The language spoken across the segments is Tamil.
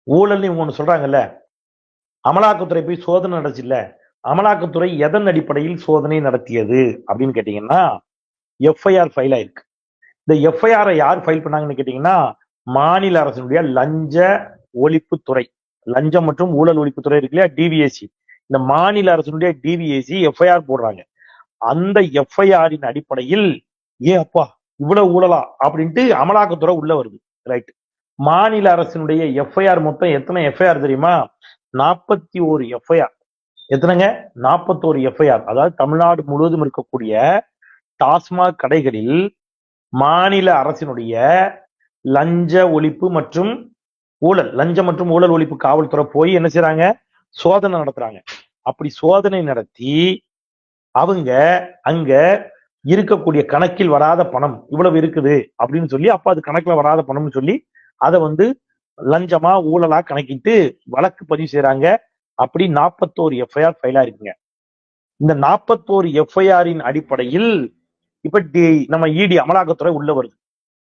ஊழல் இவங்க ஒண்ணு சொல்றாங்கல்ல, அமலாக்கத்துறை போய் சோதனை நடந்துச்சுல்ல, அமலாக்கத்துறை எதன் அடிப்படையில் சோதனை நடத்தியது அப்படின்னு கேட்டீங்கன்னா, எஃப்ஐஆர் ஃபைல் ஆயிருக்கு. இந்த எஃப்ஐஆரை யார் ஃபைல் பண்ணாங்கன்னு கேட்டீங்கன்னா, மாநில அரசினுடைய லஞ்ச ஒழிப்புத்துறை, லஞ்சம் மற்றும் ஊழல் ஒழிப்புத்துறை இருக்கு இல்லையா, டிவிஎஸ்சி. இந்த மாநில அரசினுடைய டிவிஎஸ்சி எஃப்ஐஆர் போடுறாங்க. அந்த எஃப்ஐஆரின் அடிப்படையில் அப்பா இவ்வளவு ஊழலா அப்படின்ட்டு அமலாக்கத்துறை உள்ள வருது. ரைட். மாநில அரசினுடைய எஃப்ஐஆர் மொத்தம் எத்தனை எஃப்ஐஆர் தெரியுமா? 41 எஃப்ஐஆர். எத்தனைங்க? 41 எஃப்ஐஆர். அதாவது தமிழ்நாடு முழுவதும் இருக்கக்கூடிய டாஸ்மாக் கடைகளில் மாநில அரசினுடைய லஞ்ச ஒழிப்பு மற்றும் ஊழல், லஞ்சம் மற்றும் ஊழல் ஒழிப்பு காவல்துறை போய் என்ன செய்றாங்க? சோதனை நடத்துறாங்க. அப்படி சோதனை நடத்தி அவங்க அங்க இருக்கக்கூடிய கணக்கில் வராத பணம் இவ்வளவு இருக்குது அப்படின்னு சொல்லி, அப்ப அது கணக்குல வராத பணம்னு சொல்லி அதை லஞ்சமா ஊழலா கணக்கிட்டு வழக்கு பதிவு செய்யறாங்க. அப்படி 41 எஃப்ஐஆர் ஃபைலா இருக்குங்க. இந்த 41 எஃப்ஐஆரின் அடிப்படையில் இப்ப நம்ம இடி அமலாக்கத்துறை உள்ள வருது.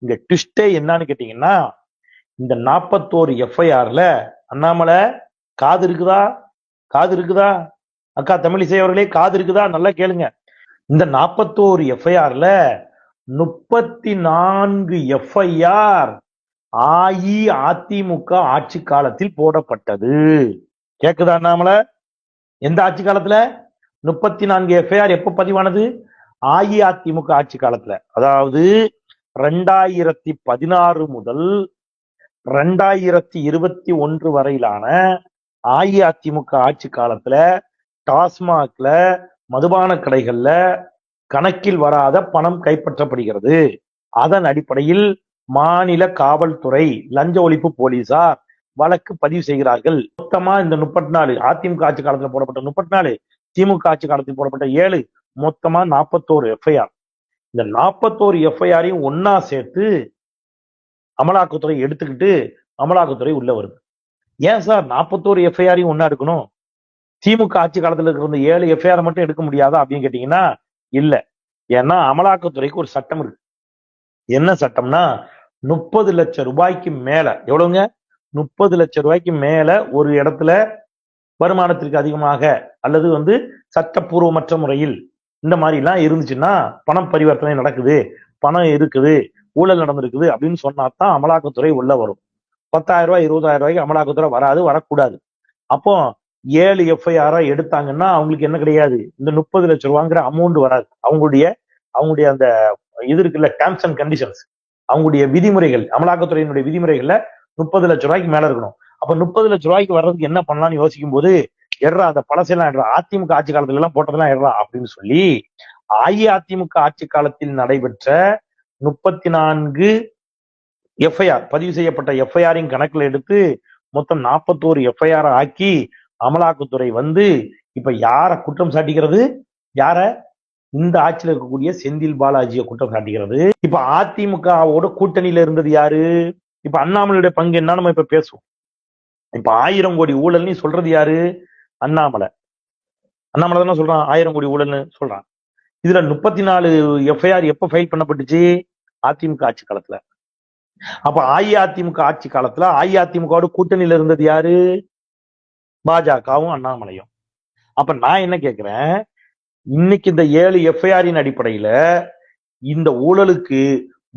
இங்க ட்விஸ்டே என்னன்னு கேட்டீங்கன்னா, இந்த 41 எஃப்ஐஆர்ல அண்ணாமலை காது இருக்குதா? காது இருக்குதா? அக்கா தமிழிசை அவர்களே காது இருக்குதா? நல்லா கேளுங்க. இந்த 41 எஃப்ஐஆர்ல 34 எஃப்ஐஆர் அஇஅதிமுக ஆட்சி காலத்தில் போடப்பட்டது. கேக்குதா அண்ணாமலை? எந்த ஆட்சி காலத்துல? 34 எஃப்ஐஆர் எப்ப பதிவானது? அஇஅதிமுக ஆட்சி காலத்துல. அதாவது 2016 முதல் 2021 வரையிலான அஇஅதிமுக ஆட்சி காலத்துல டாஸ்மாக்ல, மதுபான கடைகள்ல கணக்கில் வராத பணம் கைப்பற்றப்படுகிறது. அதன் அடிப்படையில் மாநில காவல்துறை, லஞ்ச ஒழிப்பு போலீசார் வழக்கு பதிவு செய்கிறார்கள். மொத்தமா இந்த 34 அதிமுக ஆட்சி காலத்துல போடப்பட்ட 34, திமுக ஆட்சி காலத்தில் போடப்பட்ட 7, மொத்தமா 41 எஃப்ஐஆர். இந்த 41 எஃப்ஐஆரையும் ஒன்னா சேர்த்து அமலாக்கத்துறை எடுத்துக்கிட்டு அமலாக்கத்துறை உள்ள வருது. ஏன் சார் 41 எஃப்ஐஆரையும் ஒன்னா எடுக்கணும்? திமுக ஆட்சி காலத்துல இருக்கிற 7 எஃப்ஐஆர் மட்டும் எடுக்க முடியாதா அப்படின்னு கேட்டீங்கன்னா இல்ல. ஏன்னா அமலாக்கத்துறைக்கு ஒரு சட்டம் இருக்கு. என்ன சட்டம்னா, 30 லட்சம் ரூபாய்க்கு மேல, எவ்வளவுங்க? 30 லட்சம் ரூபாய்க்கு மேல ஒரு இடத்துல வருமானத்திற்கு அதிகமாக அல்லது சட்டப்பூர்வமற்ற முறையில் இந்த மாதிரி எல்லாம் இருந்துச்சுன்னா, பணம் பரிவர்த்தனை நடக்குது, பணம் இருக்குது, ஊழல் நடந்திருக்குது அப்படின்னு சொன்னாதான் அமலாக்கத்துறை உள்ள வரும். 10,000 ரூபாய் 20,000 ரூபாய்க்கு அமலாக்கத்துறை வராது, வரக்கூடாது. அப்போ 7 எஃப்ஐஆர் எடுத்தாங்கன்னா அவங்களுக்கு என்ன கிடையாது, இந்த 30 லட்சம் ரூபாங்கிற அமௌண்ட் வராது. அவங்களுடைய அந்த இது இருக்குல்ல, டேர்ம்ஸ் அண்ட் கண்டிஷன்ஸ், அவங்களுடைய விதிமுறைகள், அமலாக்கத்துறையினுடைய விதிமுறைகள்ல 30 லட்சம் ரூபாய்க்கு மேல இருக்கணும். அப்ப 30 லட்சம் ரூபாய்க்கு வர்றதுக்கு என்ன பண்ணலாம்னு யோசிக்கும் போது, அந்த பழசெல்லாம் எடுறா, அதிமுக ஆட்சி காலத்துல எல்லாம் போட்டதெல்லாம் எடுறா அப்படின்னு சொல்லி அஇஅதிமுக ஆட்சி காலத்தில் நடைபெற்ற 34 எஃப்ஐஆர், பதிவு செய்யப்பட்ட எஃப்ஐஆரின் கணக்குல எடுத்து மொத்தம் 41 எஃப்ஐஆர் ஆக்கி அமலாக்கத்துறை இப்ப யார குற்றம் சாட்டிக்கிறது? யார? இந்த ஆட்சியில் இருக்கக்கூடிய செந்தில் பாலாஜியை குற்றம் சாட்டுகிறது. இப்ப அதிமுகவோட கூட்டணியில இருந்தது யாரு? இப்ப அண்ணாமலையுடைய பங்கு என்ன நம்ம இப்ப பேசுவோம். இப்ப 1000 கோடி ஊழல்னு சொல்றது யாரு? அண்ணாமலை தானே சொல்றான் 1000 கோடி ஊழல்னு சொல்றான். இதுல 34 எஃப்ஐஆர் எப்ப ஃபைல் பண்ணப்பட்டுச்சு? அதிமுக ஆட்சி காலத்துல. அப்ப அஇஅதிமுக ஆட்சி காலத்துல அஇஅதிமுகவோட கூட்டணியில இருந்தது யாரு? பாஜகவும் அண்ணாமலையும். அப்ப நான் என்ன கேட்கிறேன், இன்னைக்கு இந்த 7 எஃப்ஐஆரின் அடிப்படையில இந்த ஊழலுக்கு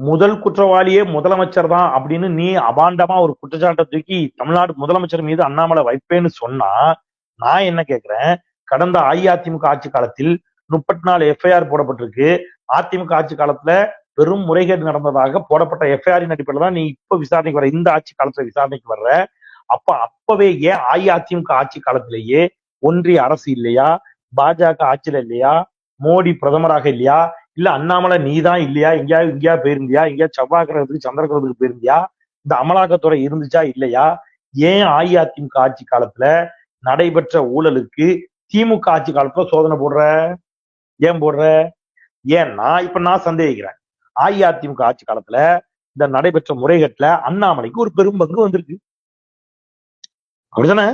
முதல் குற்றவாளியே முதலமைச்சர் தான் அப்படின்னு நீ அபாண்டமா ஒரு குற்றச்சாட்டை தூக்கி தமிழ்நாடு முதலமைச்சர் மீது அண்ணாமலை வைப்பேன்னு சொன்னா, நான் என்ன கேட்கிறேன், கடந்த அஇஅதிமுக ஆட்சி காலத்தில் 34 எஃப்ஐஆர் போடப்பட்டிருக்கு. அதிமுக ஆட்சி காலத்துல பெரும் முறைகேடு நடந்ததாக போடப்பட்ட எஃப்ஐஆரின் அடிப்படையில் தான் நீ இப்ப விசாரணைக்கு வர, இந்த ஆட்சி காலத்துல விசாரணைக்கு வர்ற. அப்பவே ஏன் அஇஅதிமுக ஆட்சி காலத்திலேயே ஒன்றிய அரசு இல்லையா, பாஜக ஆட்சியில இல்லையா, மோடி பிரதமராக இல்லையா, இல்ல அண்ணாமலை நீதான் இல்லையா, எங்கேயா போயிருந்தியா, எங்கேயா செவ்வாய் கிரகத்துக்கு சந்திர கிரகத்துக்கு போயிருந்தியா, இந்த அமலாக்கத்துறை இருந்துச்சா இல்லையா? ஏன் அஇஅதிமுக ஆட்சி காலத்துல நடைபெற்ற ஊழலுக்கு திமுக ஆட்சி காலத்துல சோதனை போடுற? ஏன் போடுற? ஏன்னா இப்ப நான் சந்தேகிக்கிறேன், அஇஅதிமுக ஆட்சி காலத்துல இந்த நடைபெற்ற முறைகேட்டுல அண்ணாமலைக்கு ஒரு பெரும்பங்கு வந்திருக்கு. அப்படிதானே?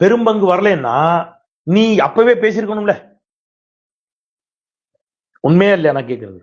பெரும்பங்கு வரலன்னா நீ அப்பவே பேசியிருக்கணும்ல. உண்மையா இல்லையா நான் கேட்கறது?